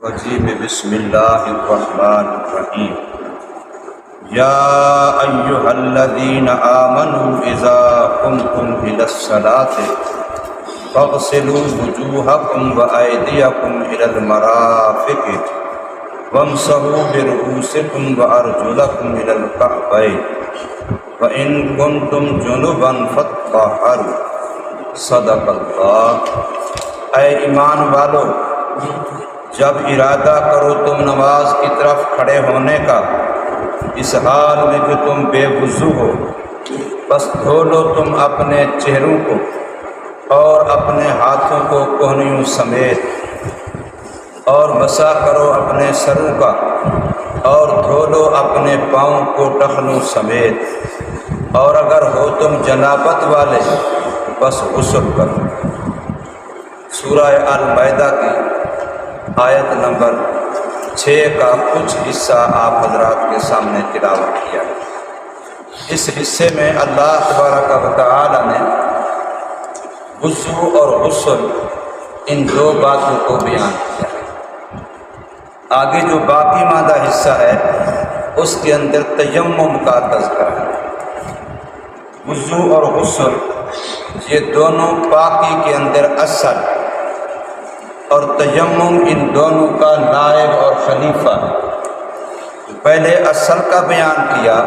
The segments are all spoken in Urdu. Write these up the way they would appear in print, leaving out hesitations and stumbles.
الرجیم بسم اللہ الرحمن الرحیم یا ایہا الذین آمنوا اذا قمتم الی الصلاۃ فاغسلوا وجوہکم وایدیکم الی المرافق وامسحوا برؤوسکم وارجلکم الی الکعبین وان کنتم جنبا فاطہروا صدق اللہ۔ اے ایمان والو، جب ارادہ کرو تم نماز کی طرف کھڑے ہونے کا، اس حال میں کہ تم بے وضو ہو، بس دھو لو تم اپنے چہروں کو اور اپنے ہاتھوں کو کوہنیوں سمیت، اور مسح کرو اپنے سروں کا، اور دھو لو اپنے پاؤں کو ٹخنوں سمیت، اور اگر ہو تم جنابت والے بس غسل کرو۔ سورہ المائدہ کی آیت نمبر 6 کا کچھ حصہ آپ حضرات کے سامنے تلاوت کیا ہے۔ اس حصے میں اللہ تبارک و تعالی نے وضو اور غسل ان دو باتوں کو بیان کیا ہے۔ آگے جو باقی ماندہ حصہ ہے اس کے اندر تیمم کا تذکرہ ہے۔ وضو اور غسل یہ دونوں پاکی کے اندر اصل اور تیمم ان دونوں کا نائب اور خلیفہ ہے۔ پہلے اصل کا بیان کیا،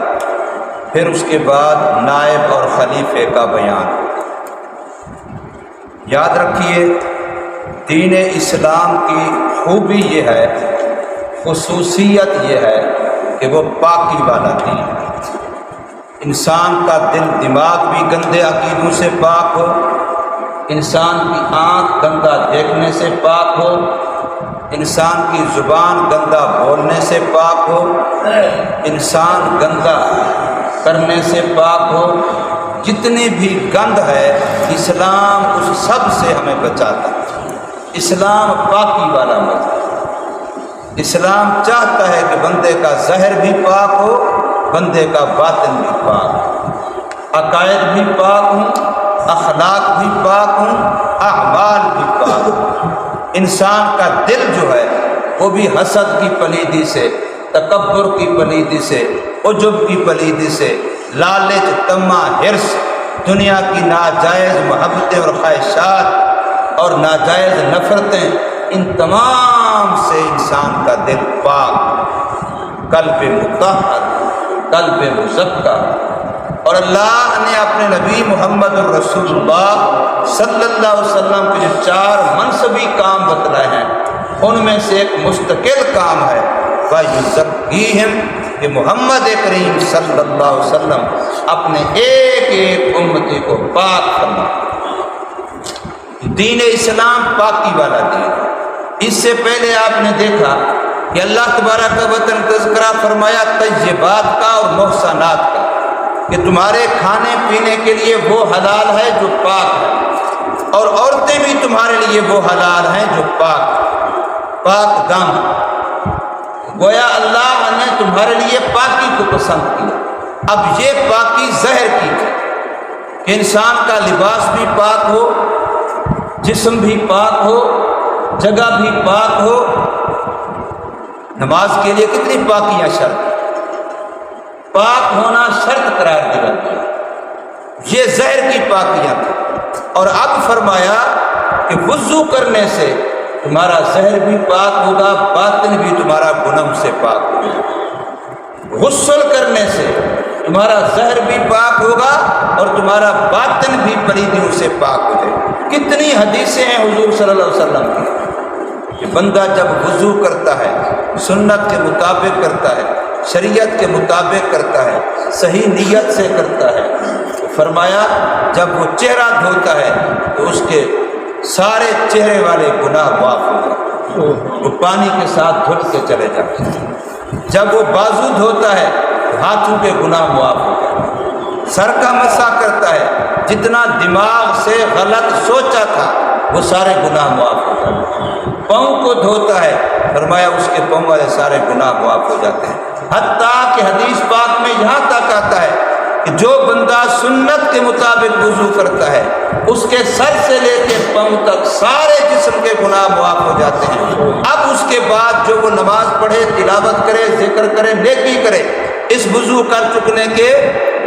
پھر اس کے بعد نائب اور خلیفے کا بیان۔ یاد رکھیے، دین اسلام کی خوبی یہ ہے، خصوصیت یہ ہے کہ وہ پاکی والا دین ہے۔ انسان کا دل دماغ بھی گندے عقیدوں سے پاک ہو، انسان کی آنکھ گندا دیکھنے سے پاک ہو، انسان کی زبان گندا بولنے سے پاک ہو، انسان گندا کرنے سے پاک ہو۔ جتنی بھی گند ہے اسلام اس سب سے ہمیں بچاتا ہے۔ اسلام پاکی والا مذہب۔ اسلام چاہتا ہے کہ بندے کا ظاہر بھی پاک ہو، بندے کا باطن بھی پاک ہو، عقائد بھی پاک ہوں، اخلاق بھی پاک ہوں، اعمال بھی پاک ہوں۔ انسان کا دل جو ہے وہ بھی حسد کی پلیدی سے، تکبر کی پلیدی سے، عجب کی پلیدی سے، لالچ، طمع، حرص، دنیا کی ناجائز محبتیں اور خواہشات اور ناجائز نفرتیں، ان تمام سے انسان کا دل پاک، قلب مطہر، قلب مزکا۔ اور اللہ نے اپنے نبی محمد الرسول اللہ صلی اللہ علیہ وسلم کے جو 4 منصبی کام بتلائے ہیں ان میں سے ایک مستقل کام ہے وَيُزَكِّيهِمْ، کہ محمد کریم صلی اللہ علیہ وسلم اپنے ایک ایک امتی کو پاک فرما۔ دین اسلام پاکی والا دین ہے۔ اس سے پہلے آپ نے دیکھا کہ اللہ تبارک و تعالی نے تذکرہ فرمایا طیبات کا اور محسنات کا، کہ تمہارے کھانے پینے کے لیے وہ حلال ہے جو پاک ہے، اور عورتیں بھی تمہارے لیے وہ حلال ہیں جو پاک دم۔ گویا اللہ نے تمہارے لیے پاکی کو پسند کیا۔ اب یہ پاکی ظاہر کی ہے کہ انسان کا لباس بھی پاک ہو، جسم بھی پاک ہو، جگہ بھی پاک ہو۔ نماز کے لیے کتنی پاکیاں شرط، پاک ہونا شرط قرار دیا گیا۔ یہ ظاہر کی پاکیاں تھیں، اور اب فرمایا کہ وضو کرنے سے تمہارا ظاہر بھی پاک ہوگا، باطن بھی تمہارا گناہ سے پاک ہوگا۔ غسل کرنے سے تمہارا ظاہر بھی پاک ہوگا اور تمہارا باطن بھی پلیدیوں سے پاک ہو جائے۔ کتنی حدیثیں ہیں حضور صلی اللہ علیہ وسلم کی کہ بندہ جب وضو کرتا ہے، سنت کے مطابق کرتا ہے، شریعت کے مطابق کرتا ہے، صحیح نیت سے کرتا ہے، فرمایا جب وہ چہرہ دھوتا ہے تو اس کے سارے چہرے والے گناہ معاف ہو جاتے ہیں، وہ پانی کے ساتھ دھل کے چلے جاتے ہیں۔ جب وہ بازو دھوتا ہے تو ہاتھوں کے گناہ معاف ہو جاتے ہیں۔ سر کا مسح کرتا ہے، جتنا دماغ سے غلط سوچا تھا وہ سارے گناہ معاف ہو جاتے ہیں۔ پاؤں کو دھوتا ہے، فرمایا اس کے پاؤں والے سارے گناہ معاف ہو جاتے ہیں۔ حتیٰ کہ حدیث پاک میں یہاں تک آتا ہے کہ جو بندہ سنت کے مطابق وضو کرتا ہے اس کے سر سے لے کے پاؤں تک سارے جسم کے گناہ معاف ہو جاتے ہیں۔ اب اس کے بعد پڑھے، تلاوت کرے، ذکر کرے، نیکی کرے، اس وضو کر چکنے کے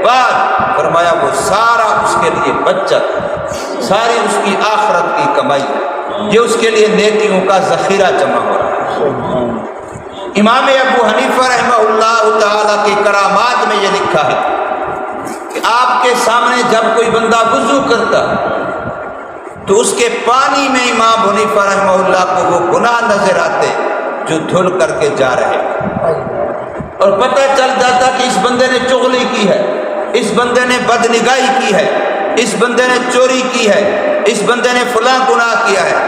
بعد فرمایا وہ سارا اس کے لیے بچت، ساری اس کی آخرت کی کمائی ہے، یہ اس کے لیے نیکیوں کا ذخیرہ جمع ہو رہا ہے۔ امام ابو حنیفہ رحمہ اللہ تعالیٰ کی کرامات میں یہ لکھا ہے کہ آپ کے سامنے جب کوئی بندہ وضو کرتا تو اس کے پانی میں امام حنیفہ رحمہ اللہ کو وہ گناہ نظر آتے جو دھل کر کے جا رہے، اور پتہ چل جاتا کہ اس بندے نے چغلی کی ہے، اس بندے نے بدنگاہی کی ہے، اس بندے نے چوری کی ہے، اس بندے نے فلاں گناہ کیا ہے۔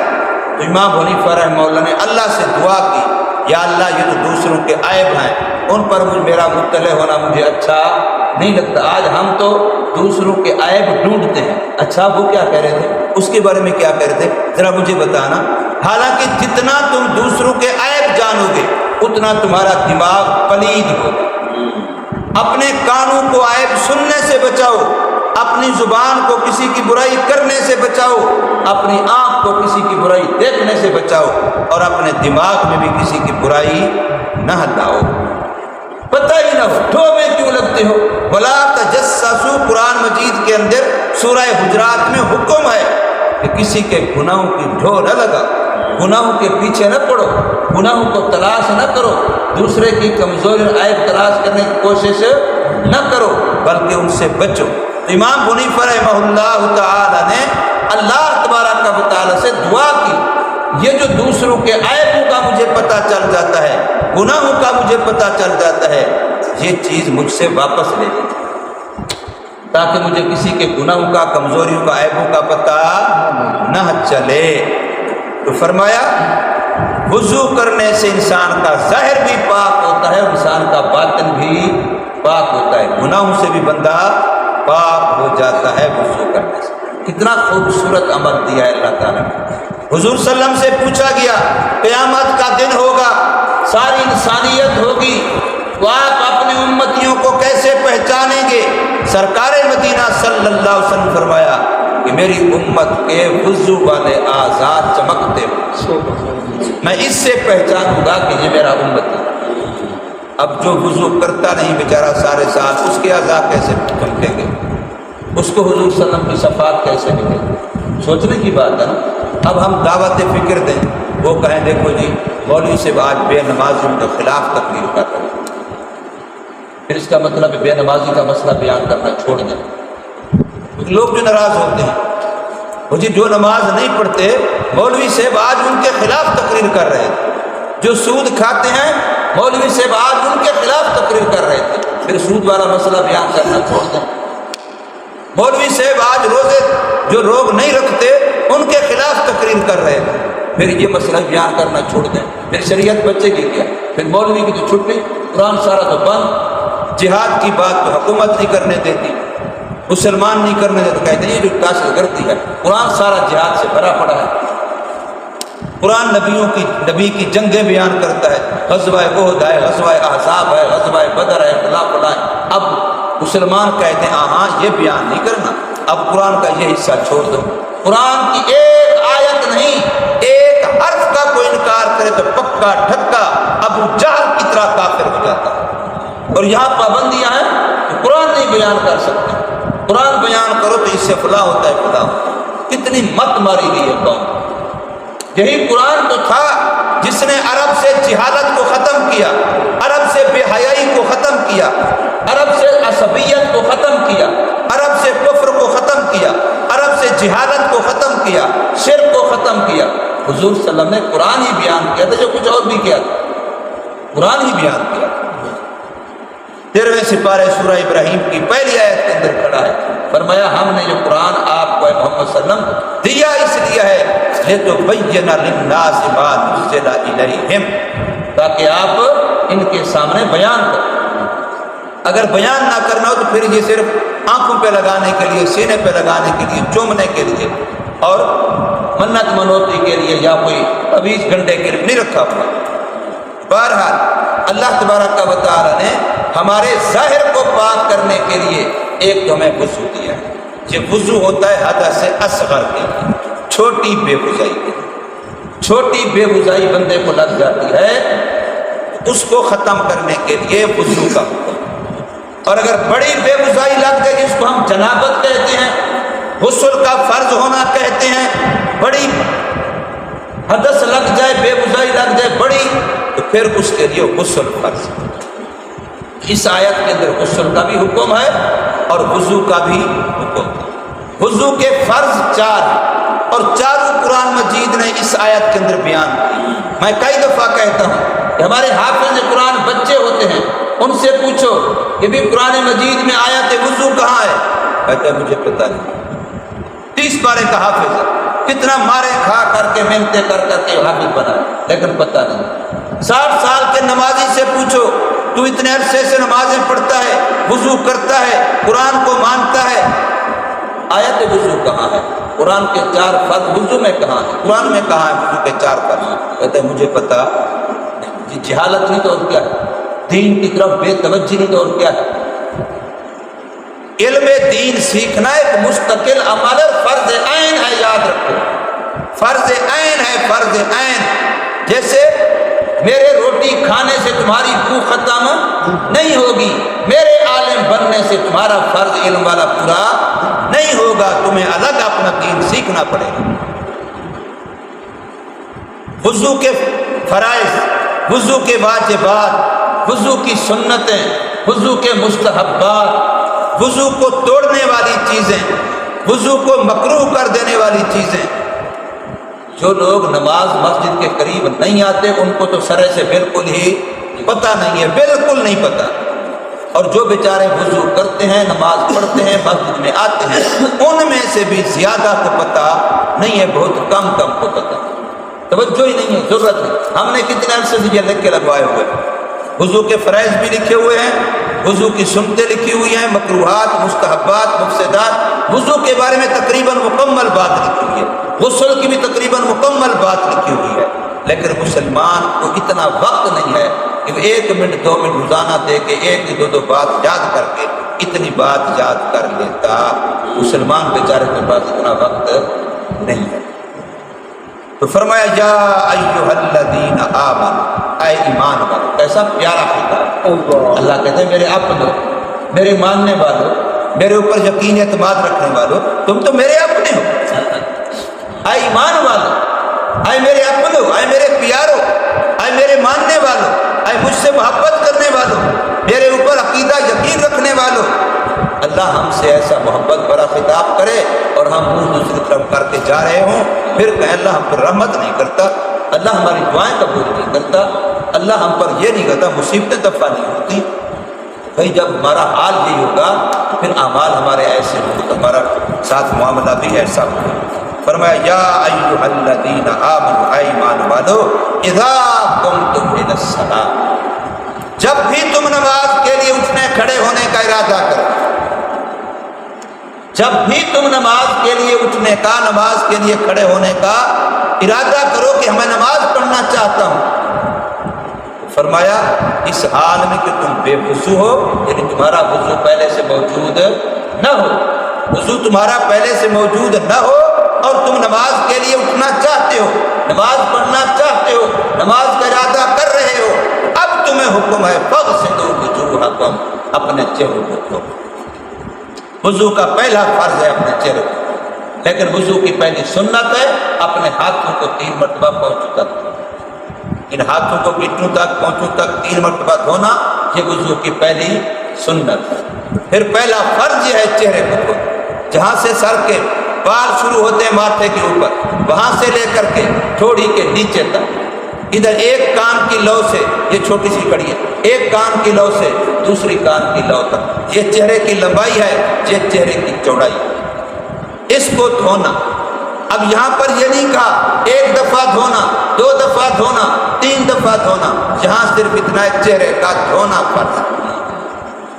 تو امام حنیفہ رحمہ اللہ نے اللہ سے دعا کی، یا اللہ یہ تو دوسروں کے عیب ہیں، ان پر میرا مطلع ہونا مجھے اچھا نہیں لگتا۔ آج ہم تو دوسروں کے عیب ڈھونڈتے ہیں۔ اچھا وہ کیا کہہ رہے تھے، اس کے بارے میں کیا کہہ رہے تھے، ذرا مجھے بتانا۔ حالانکہ جتنا تم دوسروں کے عیب جانو گے اتنا تمہارا دماغ پلید ہوگا۔ اپنے کانوں کو عیب سننے سے بچاؤ، اپنی زبان کو کسی کی برائی کرنے سے بچاؤ، اپنی آنکھ کو کسی کی برائی دیکھنے سے بچاؤ، اور اپنے دماغ میں بھی کسی کی برائی نہ لاؤ۔ پتہ ہی نہ ہو ڈھو میں کیوں لگتے ہو۔ ولا تجسسوا، قرآن مجید کے اندر سورہ حجرات میں حکم ہے کہ کسی کے گناہوں کی ڈھو نہ لگا، گناہوں کے پیچھے نہ پڑو، گناہوں کو تلاش نہ کرو، دوسرے کی کمزوری اور عیب تلاش کرنے کی کوشش نہ کرو، بلکہ ان سے بچو۔ امام حنیفہ رحمہ اللہ تعالی نے اللہ تبارک و تعالی سے دعا کی، یہ جو دوسروں کے عیبوں کا مجھے پتہ چل جاتا ہے، گناہوں کا مجھے پتہ چل جاتا ہے، یہ چیز مجھ سے واپس لے لیں تاکہ مجھے کسی کے گناہوں کا، کمزوریوں کا، عیبوں کا پتہ نہ چلے۔ تو فرمایا وضو کرنے سے انسان کا ظاہر بھی پاک ہوتا ہے، انسان کا باطن بھی پاک ہوتا ہے، گناہوں سے بھی بندہ پاک ہو جاتا ہے وضو کرنے سے۔ کتنا خوبصورت عمل دیا ہے اللہ تعالیٰ نے۔ حضور صلی اللہ علیہ وسلم سے پوچھا گیا قیامت کا دن ہوگا، ساری انسانیت ہوگی، تو آپ اپنی امتیوں کو کیسے پہچانیں گے؟ سرکار مدینہ صلی اللہ علیہ وسلم فرمایا کہ میری امت کے وضو والے اعضاء چمکتے ہو، میں اس سے پہچانوں گا کہ یہ میرا امت ہے۔ اب جو وضو کرتا نہیں بیچارہ سارے سال، اس کے اعضاء کیسے چمکیں گے؟ اس کو حضور صلی اللہ علیہ وسلم کی شفاعت کیسے ملے گی؟ سوچنے کی بات ہے نا۔ اب ہم دعوت فکر دیں، وہ کہیں دیکھو جی مولوی سے آج بے نمازیوں کے خلاف تقریر کر رہے ہیں، پھر اس کا مطلب بے نمازی کا مسئلہ بیان کرنا چھوڑ دیں۔ لوگ جو ناراض ہوتے ہیں، وہ جی جو نماز نہیں پڑھتے مولوی صاحب آج ان کے خلاف تقریر کر رہے تھے، جو سود کھاتے ہیں مولوی صاحب آج ان کے خلاف تقریر کر رہے تھے، پھر سود والا مسئلہ بیان کرنا چھوڑ دیں۔ مولوی صاحب آج روزے جو لوگ نہیں رکھتے ان کے خلاف تقریر کر رہے تھے، پھر یہ مسئلہ بیان کرنا چھوڑ دیں، پھر شریعت بچے گی کیا؟ پھر مولوی کی تو چھٹی، قرآن سارا تو بند، جہاد کی بات تو حکومت نہیں کرنے دیتی، مسلمان نہیں کرنے دیتے، کہتے ہیں یہ جو دہشت گردی ہے، قرآن سارا جہاد سے بھرا پڑا ہے، قرآن نبی کی جنگیں بیان کرتا ہے، غزوہ احد ہے، غزوہ احزاب ہے، غزوہ بدر ہے، فلاں فلاں ہے۔ اب مسلمان کہتے ہیں ہاں یہ بیان نہیں کرنا، اب قرآن کا یہ حصہ چھوڑ دو۔ قرآن کی ایک آیت نہیں، ایک حرف کا کوئی انکار کرے تو پکا ڈھکا ابو جہل کی طرح کافر ہو جاتا ہے۔ اور یہاں پابندیاں ہیں کہ قرآن نہیں بیان کر سکتے، قرآن بیان کرو تو اس سے فلاں ہوتا ہے، فلاں ہوتا ہے۔ کتنی مت ماری گئی ہے قوم۔ یہی قرآن تو تھا جس نے عرب سے جہالت کو ختم کیا، عرب سے بے حیائی کو ختم کیا، عرب سے عصبیت کو ختم کیا، عرب سے کفر کو ختم کیا، عرب سے جہالت کو ختم کیا، شرک کو ختم کیا۔ حضور صلی اللہ علیہ وسلم نے قرآن ہی بیان کیا تھا، جو کچھ اور بھی کیا تھا، قرآن ہی بیان کیا تھا۔ 13ویں سپارے سورہ ابراہیم کی پہلی آیت کے اندر کھڑا ہے، فرمایا ہم نے یہ قرآن آپ کو محمد صلی اللہ علیہ وسلم دیا اس لیے ہے لِتُبَيِّنَ لِلنَّاسِ مَا نُزِّلَ إِلَيْهِمْ، تاکہ آپ ان کے سامنے بیان کریں۔ اگر بیان نہ کرنا ہو تو پھر یہ صرف آنکھوں پہ لگانے کے لیے، سینے پہ لگانے کے لیے، چومنے کے لیے اور منت منوتی کے لیے یا کوئی تعویذ گھنٹے کے لیے نہیں رکھا ہوا۔ بہرحال اللہ تبارک و تعالی نے ہمارے ظاہر کو پاک کرنے کے لیے ایک تو ہمیں وضو دیا ہے۔ یہ وضو ہوتا ہے حدث اصغر کے لیے، چھوٹی بے وضائی کے لیے۔ چھوٹی بے وضائی بندے کو لگ جاتی ہے، اس کو ختم کرنے کے لیے وضو کا حکم۔ اور اگر بڑی بے وضائی لگ جائے جس کو ہم جنابت کہتے ہیں، غسل کا فرض ہونا کہتے ہیں، بڑی حدث لگ جائے، بے وضائی لگ جائے بڑی، تو پھر اس کے لیے غسل فرض۔ اس آیت کے اندر غسل کا بھی حکم ہے اور وضو کا بھی حکم ہے۔ وضو کے فرض 4 ہیں اور چاروں قرآن مجید نے اس آیت کے اندر بیان کی۔ میں کئی دفعہ کہتا ہوں کہ ہمارے حافظ قرآن بچے ہوتے ہیں، ان سے پوچھو کہ بھی قرآن مجید میں آیت وضو کہاں ہے؟ کہتے ہیں مجھے پتہ نہیں۔ 30 پارے کا حافظ ہے، کتنا مارے کھا کر کے محنتیں کر کے حافظ بنا ہے، لیکن پتہ نہیں۔ 60 سال کے نمازی سے پوچھو، تو اتنے عرصے سے نمازیں پڑھتا ہے، وضو کرتا ہے، قرآن کو مانتا ہے، آیت وضو کہاں ہے؟ قرآن کے 4 فرض وضو میں کہاں ہے؟ قرآن میں کہاں ہے وضو کے 4 فرض؟ کہتے ہیں مجھے پتہ نہیں۔ جہالت نہیں تو اور کیا ہے؟ دین کی طرف بے توجہی نہیں تو اور کیا ہے؟ علم دین سیکھنا ایک مستقل عمل فرض عین ہے، یاد رکھو، فرض عین ہے، فرض عین۔ جیسے میرے روٹی کھانے سے تمہاری بھوک ختم نہیں ہوگی، میرے عالم بننے سے تمہارا فرض علم والا پورا نہیں ہوگا، تمہیں الگ اپنا دین سیکھنا پڑے گا۔ وضو کے فرائض، وضو کے واجبات، وضو کی سنتیں، وضو کے مستحبات، وضو کو توڑنے والی چیزیں، وضو کو مکروہ کر دینے والی چیزیں۔ جو لوگ نماز مسجد کے قریب نہیں آتے ان کو تو سرے سے بالکل ہی پتہ نہیں ہے، بالکل نہیں پتہ۔ اور جو بیچارے وضو کرتے ہیں، نماز پڑھتے ہیں، مسجد میں آتے ہیں، ان میں سے بھی زیادہ کو پتہ نہیں ہے، بہت کم کو پتہ، توجہ ہی نہیں ہے، ضرورت نہیں۔ ہم نے کتنے عرصے سے یہ لکھ کے لگوائے ہوئے، وضو کے فرائض بھی لکھے ہوئے ہیں، وضو کی سنتیں لکھی ہوئی ہیں، مکروہات، مستحبات، مفسدات، وضو کے بارے میں تقریباً مکمل بات لکھی ہوئی ہے، غسل کی بھی تقریباً مکمل بات لکھی ہوئی ہے، لیکن مسلمان کو اتنا وقت نہیں ہے کہ وہ 1 منٹ 2 منٹ روزانہ دے کے 1-2 بات یاد کر کے اتنی بات یاد کر لیتا۔ مسلمان بیچارے کے پاس اتنا وقت نہیں ہے۔ تو فرمایا یا ایھا الذین آمنوا، اے ایمان والو، کیسا پیارا خطاب۔ اللہ کہتے ہیں میرے اپنو، میرے ماننے والوں، میرے اوپر یقین اعتماد رکھنے والوں، تم تو میرے اپنے ہو۔ اے ایمان والو، اے میرے اپنو، اے میرے پیارو، اے میرے ماننے والوں، اے مجھ سے محبت کرنے والوں، میرے اوپر عقیدہ یقین رکھنے والوں، اللہ ہم سے ایسا محبت بڑا خطاب کرے اور ہم منہ دوسری طرف کر کے جا رہے ہوں، پھر کہیں اللہ ہم پر رحمت نہیں کرتا، اللہ ہماری دعائیں قبول نہیں کرتا، اللہ ہم پر یہ نہیں کرتا، مصیبتیں دفع نہیں ہوتی۔ بھائی جب ہمارا حال یہی ہوگا پھر اعمال ہمارے ایسے ہوں تو ہمارا ساتھ معاملہ بھی ایسا ہوگا۔ فرمایا یا ایھا الذین آمنوا، اے ایمان والو، اذا قمتم الی الصلاۃ، جب بھی تم نماز کے لیے اٹھنے کھڑے ہونے کا ارادہ کرو، جب بھی تم نماز کے لیے اٹھنے کا، نماز کے لیے کھڑے ہونے کا ارادہ کرو کہ میں نماز پڑھنا چاہتا ہوں، فرمایا اس حال میں کہ تم بے وضو ہو، یعنی تمہارا وضو پہلے سے موجود نہ ہو، وضو تمہارا پہلے سے موجود نہ ہو اور تم نماز کے لیے اٹھنا چاہتے ہو، نماز پڑھنا چاہتے ہو، نماز کا ارادہ کر رہے ہو، اب تمہیں حکم ہے فاغسلوا وجوہکم، اپنے چہروں کو دھو۔ وضو کا پہلا فرض ہے اپنے چہرے کو، لیکن وضو کی پہلی سنت ہے اپنے ہاتھوں کو 3 مرتبہ پہنچوں تک دھونا، ان ہاتھوں کو گھٹنوں تک پہنچوں تک 3 مرتبہ دھونا، یہ وضو کی پہلی سنت ہے۔ پھر پہلا فرض یہ ہے چہرے کو دھونا، جہاں سے سر کے بال شروع ہوتے ہیں ماتھے کے اوپر، وہاں سے لے کر کے ٹھوڑی کے نیچے تک، ادھر ایک کان کی لو سے، یہ چھوٹی سی کڑی ہے، ایک کان کی لو سے دوسری کان کی لو تک، یہ چہرے کی لمبائی ہے، یہ چہرے کی چوڑائی ہے، اس کو دھونا۔ اب یہاں پر یہ نہیں کہا 1 دفعہ دھونا، 2 دفعہ دھونا، 3 دفعہ دھونا، یہاں صرف اتنا ہے چہرے کا دھونا فرض۔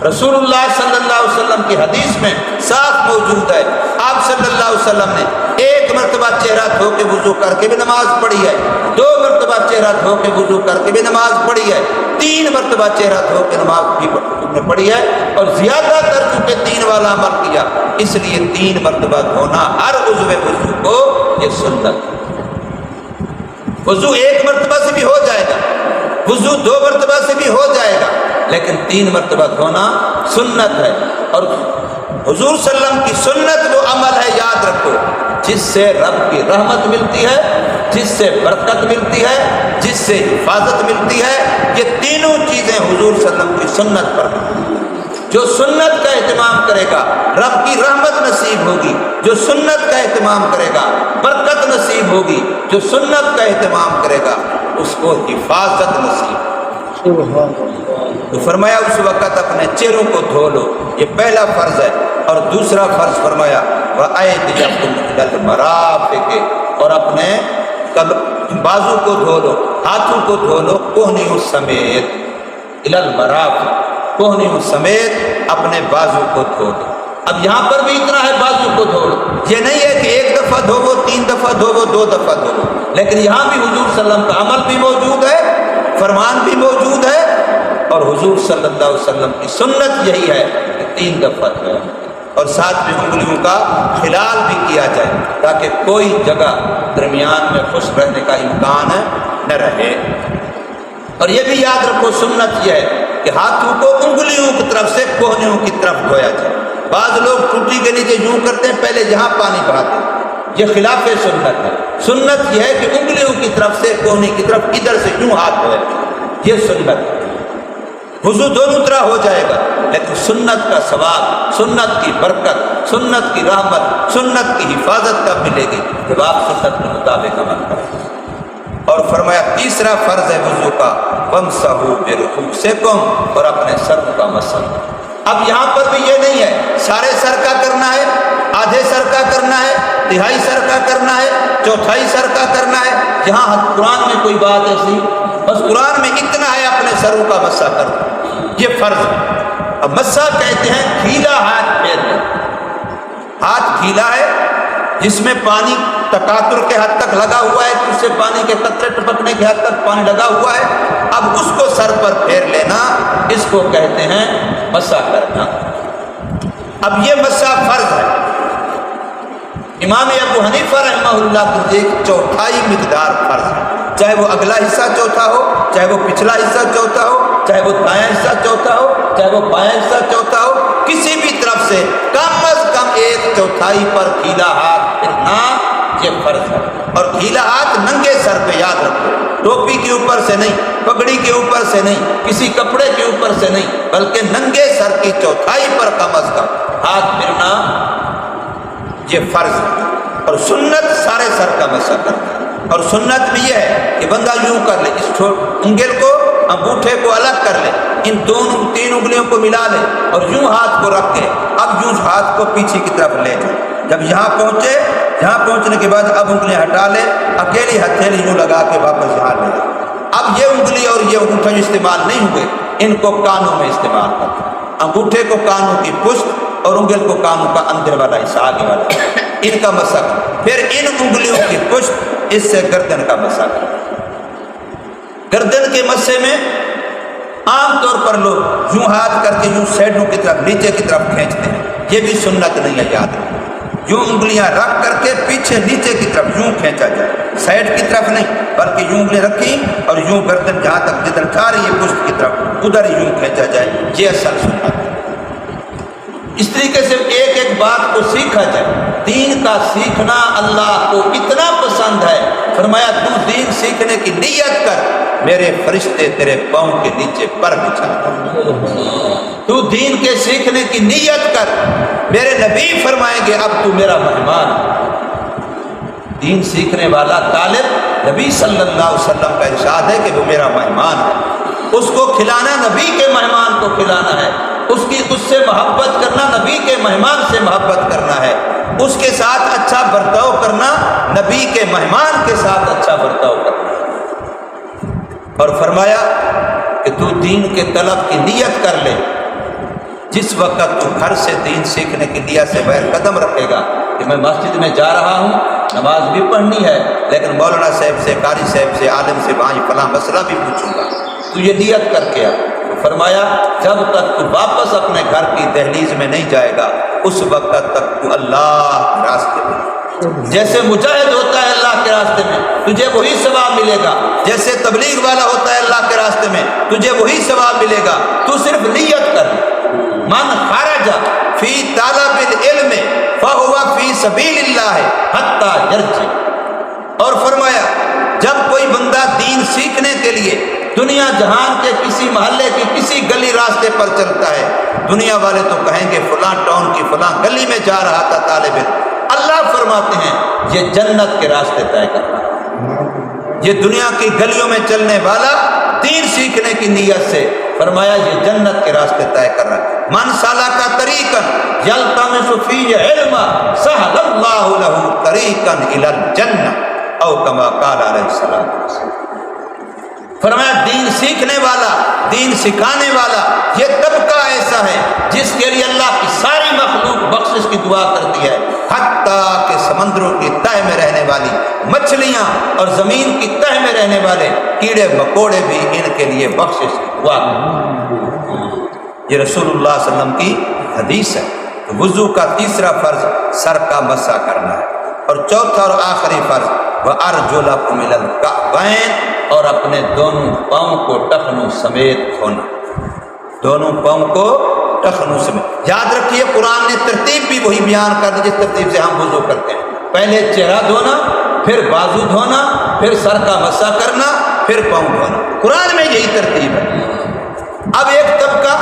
رسول اللہ صلی اللہ علیہ وسلم کی حدیث میں صاف موجود ہے، آپ صلی اللہ علیہ وسلم نے 1 مرتبہ چہرہ دھو کے وضو کر کے بھی نماز پڑھی ہے، 2 مرتبہ چہرہ دھو کے وضو کر کے بھی نماز پڑھی ہے، 3 مرتبہ چہرہ دھو کے نماز بھی پڑھی ہے، اور زیادہ تر چونکہ 3 والا عمل کیا اس لیے 3 مرتبہ دھونا ہر عضو وضو کو یہ سنت۔ وضو 1 مرتبہ سے بھی ہو جائے گا، وضو 2 مرتبہ سے بھی ہو جائے گا، لیکن 3 مرتبہ دھونا سنت ہے۔ اور حضور صلی اللہ علیہ وسلم کی سنت وہ عمل ہے، یاد رکھو، جس سے رب کی رحمت ملتی ہے، جس سے برکت ملتی ہے، جس سے حفاظت ملتی ہے۔ یہ تینوں چیزیں حضور صلی اللہ علیہ وسلم کی سنت پر ہیں۔ جو سنت کا اہتمام کرے گا رب کی رحمت نصیب ہوگی، جو سنت کا اہتمام کرے گا برکت نصیب ہوگی، جو سنت کا اہتمام کرے گا اس کو حفاظت نصیب ہوگی۔ تو فرمایا اس وقت اپنے چہروں کو دھو لو، یہ پہلا فرض ہے۔ اور دوسرا فرض فرمایا وَأَيْدِيَكُمْ إِلَى الْمَرَافِقِ، اور اپنے بازو کو دھو لو، ہاتھوں کو دھو لو، کوہنیوں سمیت، إِلَى الْمَرَافِقِ، کوہنیوں سمیت اپنے بازو کو دھو لو۔ اب یہاں پر بھی اتنا ہے بازو کو دھو لو، یہ نہیں ہے کہ 1 دفعہ دھوو، 3 دفعہ دھوو، 2 دفعہ دھوو، لیکن یہاں بھی حضور صلی اللہ علیہ وسلم کا عمل بھی موجود ہے، فرمان بھی موجود ہے، اور حضور صلی اللہ علیہ وسلم کی سنت یہی ہے کہ 3 دفعہ دھوئیں، اور ساتھ میں انگلیوں کا خلال بھی کیا جائے تاکہ کوئی جگہ درمیان میں خشک رہنے کا امکان نہ رہے۔ اور یہ بھی یاد رکھو سنت یہ ہے کہ ہاتھوں کو انگلیوں کی طرف سے کوہنیوں کی طرف دھویا جائے۔ بعض لوگ ٹوٹی کے نیچے یوں کرتے ہیں، پہلے یہاں پانی بہاتے ہیں، یہ خلاف سنت ہے۔ سنت یہ ہے کہ انگلیوں کی طرف سے کوہنی کی طرف ادھر سے یوں ہاتھ دھویا جائے، یہ سنت ہے۔ وضو دونوں طرح ہو جائے گا، لیکن سنت کا ثواب، سنت کی برکت، سنت کی رحمت، سنت کی حفاظت کب ملے گی؟ جب آپ سنت کے مطابق عمل کریں۔ اور فرمایا تیسرا فرض ہے وضو کا وَامْسَحُوا بِرُءُوسِكُمْ، اور اپنے سر کا مسح۔ اب یہاں پر بھی یہ نہیں ہے سارے سر کا کرنا ہے، آدھے سر کا کرنا ہے، تہائی سر کا کرنا ہے، چوتھائی سر کا کرنا ہے۔ یہاں قرآن میں کوئی بات ایسی، بس قرآن میں اتنا ہے اپنے سروں کا مسح کرو، یہ فرض ہے۔ اب مسح کہتے ہیں گھیلا ہاتھ پھیر لیں، ہاتھ گھیلا ہے جس میں پانی تقاطر کے حد تک لگا ہوا ہے، تو اس سے پانی کے قطرے ٹپکنے کے حد تک پانی لگا ہوا ہے، اب اس کو سر پر پھیر لینا، اس کو کہتے ہیں مسح کرنا۔ اب یہ مسح فرض ہے۔ امام ابو حنیفہ رحمہ اللہ کی ایک چوتھائی مقدار فرض ہے، چاہے وہ اگلا حصہ چوتھا ہو، چاہے وہ پچھلا حصہ چوتھا ہو، چاہے وہ دایاں حصہ چوتھا ہو، چاہے وہ بایاں حصہ چوتھا ہو، کسی بھی طرف سے کم از کم 1/4 پر گھیلا ہاتھ پھرنا یہ فرض ہے۔ اور گھیلا ہاتھ ننگے سر پہ، یاد رکھو، ٹوپی کے اوپر سے نہیں، پگڑی کے اوپر سے نہیں، کسی کپڑے کے اوپر سے نہیں، بلکہ ننگے سر کی 1/4 پر کم از کم ہاتھ پھرنا یہ فرض ہے۔ اور سنت سارے سر کا مسح کرنا ہے۔ اور سنت میں یہ ہے کہ بندہ یوں کر لے، اس انگل کو انگوٹھے کو الگ کر لے، ان 3 انگلیوں کو ملا لے اور یوں ہاتھ کو رکھ کے اب یوں ہاتھ کو پیچھے کی طرف لے جائے۔ جب یہاں پہنچے، یہاں پہنچنے کے بعد اب انگلیاں ہٹا لے، اکیلی ہتھیلی یوں لگا کے واپس یہاں لے جائے۔ اب یہ انگلی اور یہ انگوٹھا جو استعمال نہیں ہوئے، ان کو کانوں میں استعمال کرتے ہیں۔ انگوٹھے کو کانوں کی پشت اور انگل کو کانوں کا اندر والا حصہ، آگے والا، ان کا مسح کریں۔ پھر ان انگلیوں کی پشت، اس سے گردن کا مسح کریں۔ گردن کے مسح میں عام طور پر لوگ یوں ہاتھ کر کے یوں سائڈوں کی طرف، نیچے کی طرف کھینچتے ہیں، یہ بھی سنت نہیں ہے، یاد رکھیں۔ یوں انگلیاں رکھ کر کے پیچھے نیچے کی طرف یوں کھینچا جائے، سائڈ کی طرف نہیں، بلکہ یوں انگلیاں رکھیں اور یوں گردن جہاں تک جدھر جا رہی ہے پشت کی طرف ادھر یوں کھینچا جائے، یہ اصل سنت ہے۔ اس طریقے سے ایک ایک بات کو سیکھا جائے۔ دین کا سیکھنا اللہ کو اتنا پسند ہے، فرمایا تو دین سیکھنے کی نیت کر، میرے فرشتے تیرے پاؤں کے نیچے پر بچھا دیں۔ تو دین کے سیکھنے کی نیت کر، میرے نبی فرمائیں گے اب تو میرا مہمان ہے۔ دین سیکھنے والا طالب، نبی صلی اللہ علیہ وسلم کا ارشاد ہے کہ وہ میرا مہمان ہے۔ اس کو کھلانا نبی کے مہمان کو کھلانا ہے، اس سے محبت کرنا نبی کے مہمان سے محبت کرنا ہے، اس کے ساتھ اچھا برتاؤ کرنا نبی کے مہمان کے ساتھ اچھا برتاؤ کرنا ہے۔ اور فرمایا کہ تو دین کے طلب کی نیت کر لے، جس وقت تو گھر سے دین سیکھنے کی نیت سے بغیر قدم رکھے گا کہ میں مسجد میں جا رہا ہوں، نماز بھی پڑھنی ہے، لیکن مولانا صاحب سے، قاری صاحب سے، عالم سے وہاں فلاں مسئلہ بھی پوچھوں گا، تو یہ نیت کر کے آ۔ فرمایا جب تک تو واپس اپنے گھر کی دہلیز میں نہیں جائے گا، اس وقت تک تو اللہ کے راستے میں جیسے مجاہد ہوتا ہے اللہ کے راستے میں تجھے وہی ثواب ملے گا، جیسے تبلیغ والا ہوتا ہے اللہ کے راستے میں تجھے وہی ثواب ملے گا، تو صرف نیت کر۔ من خرج فی طلب العلم فہو فی سبیل اللہ حتی یرجع۔ اور فرمایا جب کوئی بندہ دین سیکھنے کے لیے دنیا جہان کے کسی محلے کی کسی گلی راستے پر چلتا ہے، دنیا والے تو کہیں گے فلاں ٹاؤن کی فلاں گلی میں جا رہا تھا طالب علم، اللہ فرماتے ہیں یہ جنت کے راستے طے کر رہا ہے۔ یہ دنیا کی گلیوں میں چلنے والا دین سیکھنے کی نیت سے فرمایا یہ جنت کے راستے طے کر رہا ہے۔ من سلک طریقا یلتمس فیہ علما سہل اللہ لہ طریقا الی الجنہ او کما قال علیہ السلام۔ فرمایا دین سیکھنے والا، دین سکھانے والا یہ طبقہ ایسا ہے جس کے لیے اللہ کی ساری مخلوق بخشش کی دعا کرتی ہے، حتیٰ کہ سمندروں کی تہ میں رہنے والی مچھلیاں اور زمین کی تہ میں رہنے والے کیڑے مکوڑے بھی ان کے لیے بخشش کی دعا کرتے ہیں۔ یہ رسول اللہ صلی اللہ علیہ وسلم کی حدیث ہے۔ تو وضو کا تیسرا فرض سر کا مسح کرنا ہے، اور چوتھا اور آخری فرض وَأَرْجُلَكُمْ إِلَى الْكَعْبَيْنِ، اور اپنے دونوں پاؤں کو ٹخنوں سمیت دھونا، دونوں پاؤں کو ٹخنوں سمیت۔ یاد رکھیے قرآن نے ترتیب بھی وہی بیان کر دی جس ترتیب سے ہم وضو کرتے ہیں، پہلے چہرہ دھونا، پھر بازو دھونا، پھر سر کا مسح کرنا، پھر پاؤں دھونا۔ قرآن میں یہی ترتیب ہے۔ اب ایک طبقہ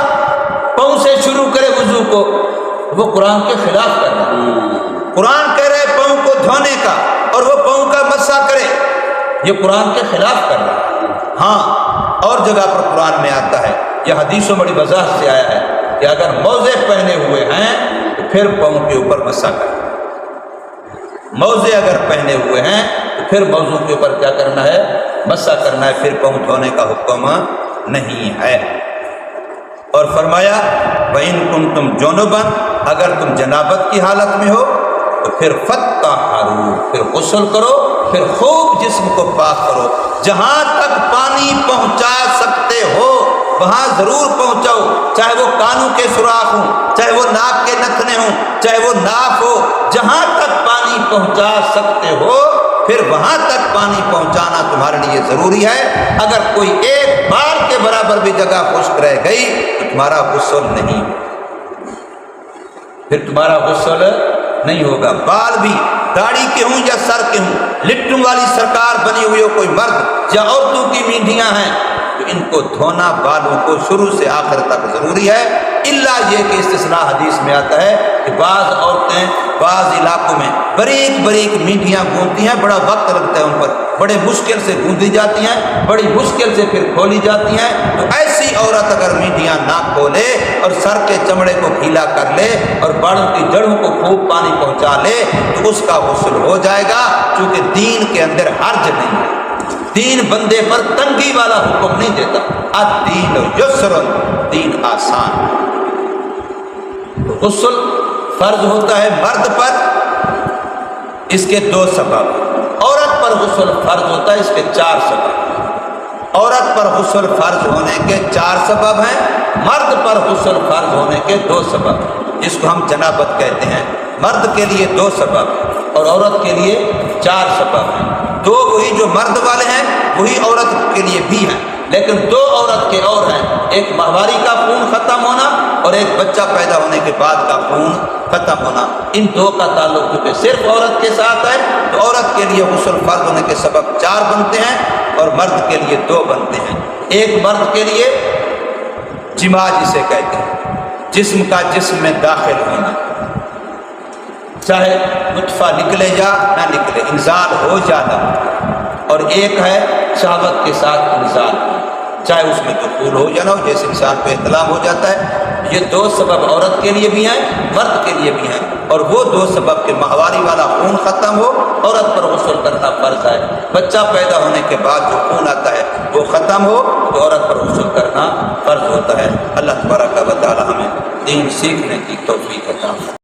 پاؤں سے شروع کرے وضو کو، وہ قرآن کے خلاف کر رہا ہے۔ قرآن کہہ رہے پاؤں کو دھونے کا اور وہ پاؤں کا مسح کرے، یہ قرآن کے خلاف کر رہا ہے۔ ہاں اور جگہ پر قرآن میں آتا ہے، یہ حدیثوں بڑی وضاحت سے آیا ہے کہ اگر موزے پہنے ہوئے ہیں تو پھر پاؤں کے اوپر مسح کرنا ہے۔ موزے اگر پہنے ہوئے ہیں تو پھر موضوع کے اوپر کیا کرنا ہے؟ مسح کرنا ہے، پھر پاؤں دھونے کا حکم نہیں ہے۔ اور فرمایا وَإِن كُنتُمْ جُنُبًا، اگر تم جنابت کی حالت میں ہو تو پھر فَتَّطَہَّرُوا، پھر غسل کرو، پھر خوب جسم کو پاک کرو، جہاں تک پانی پہنچا سکتے ہو وہاں ضرور پہنچاؤ، چاہے وہ کانوں کے سوراخ ہوں، چاہے وہ ناک کے نتنے ہوں، چاہے وہ ناف ہو، جہاں تک پانی پہنچا سکتے ہو پھر وہاں تک پانی پہنچانا تمہارے لیے ضروری ہے۔ اگر کوئی ایک بال کے برابر بھی جگہ خشک رہ گئی تو تمہارا غسل نہیں، پھر تمہارا غسل نہیں ہوگا۔ بال بھی داڑھی کے ہوں یا سر کے ہوں، لٹوں والی سرکار بنی ہوئی ہو کوئی مرد یا عورتوں کی مینڈیاں ہیں تو ان کو دھونا بالوں کو شروع سے آخر تک ضروری ہے، الا یہ کہ استثناء حدیث میں آتا ہے کہ بعض عورتیں بعض علاقوں میں باریک باریک مینڈیاں گوندتی ہیں، بڑا وقت لگتا ہے ان پر، بڑے مشکل سے گوندی جاتی ہیں، بڑی مشکل سے پھر کھولی جاتی ہیں۔ تو ایسی عورت اگر مینڈیاں نہ کھولے اور سر کے چمڑے کو گیلا کر لے اور بالوں کی جڑوں کو خوب پانی پہنچا لے تو اس کا غسل ہو جائے گا، چونکہ دین کے اندر حرج نہیں ہے۔ دین بندے پر تنگی والا حکم نہیں دیتا، الدین یسر، دین آسان۔ غسل فرض ہوتا ہے مرد پر، اس کے 2 سبب، عورت پر غسل فرض ہوتا ہے، اس کے 4 سبب۔ عورت پر غسل فرض ہونے کے 4 سبب ہیں، مرد پر غسل فرض ہونے کے 2 سبب، جس کو ہم جنابت کہتے ہیں۔ مرد کے لیے 2 سبب اور عورت کے لیے 4 سبب ہیں۔ 2 وہی جو مرد والے ہیں وہی عورت کے لیے بھی ہیں، لیکن 2 عورت کے اور ہیں، ایک ماہواری کا خون ختم ہونا اور ایک بچہ پیدا ہونے کے بعد کا خون ختم ہونا۔ ان 2 کا تعلق کیونکہ صرف عورت کے ساتھ ہے تو عورت کے لیے غسل فرض ہونے کے سبب 4 بنتے ہیں اور مرد کے لیے 2 بنتے ہیں۔ ایک مرد کے لیے جماع جسے کہتے ہیں، جسم کا جسم میں داخل ہونا، چاہے نطفہ نکلے یا نہ نکلے، انزال ہو یا نہ ہو، اور ایک ہے شہوت کے ساتھ انزال، چاہے اس میں دخول ہو یا نہ ہو، جیسے انسان پہ احتلام ہو جاتا ہے۔ یہ 2 سبب عورت کے لیے بھی ہیں، مرد کے لیے بھی ہیں، اور وہ 2 سبب کہ ماہواری والا خون ختم ہو، عورت پر غسل کرنا فرض ہے۔ بچہ پیدا ہونے کے بعد جو خون آتا ہے وہ ختم ہو تو عورت پر غسل کرنا فرض ہوتا ہے۔ اللہ تبارک و تعالی ہمیں دین سیکھنے کی توفیق عطا فرمائے۔